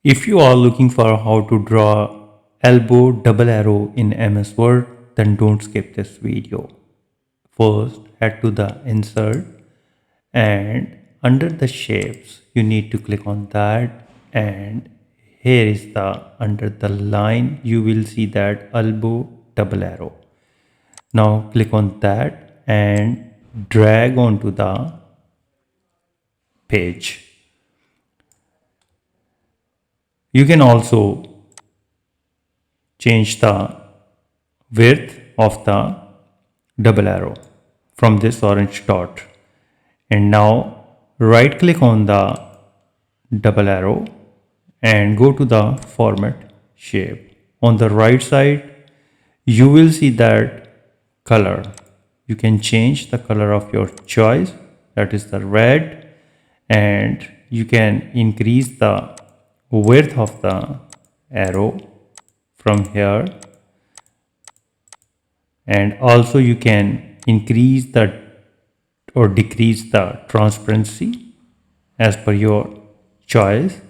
If you are looking for how to draw elbow double arrow in MS Word, then don't skip this video. First, head to the insert and under the shapes, you need to click on that, and here is the under the line, you will see that elbow double arrow. Now click on that and drag onto the page. You can also change the width of the double arrow from this orange dot. And now right click on the double arrow and go to the format shape. On the right side, you will see that color. You can change the color of your choice, that is the red, and you can increase the width of the arrow from here, and also you can increase the or decrease the transparency as per your choice.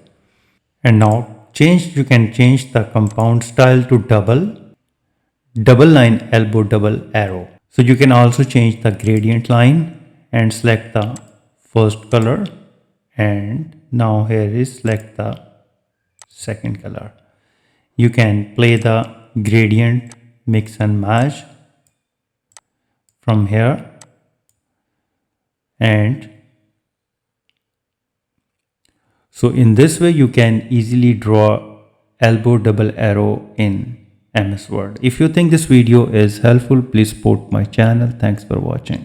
And now you can change the compound style to double line elbow double arrow. So you can also change the gradient line and select the first color, and now here is select the second color. You can play the gradient mix and match from here, and so in this way you can easily draw elbow double arrow in MS Word. If you think this video is helpful, please support my channel. Thanks for watching.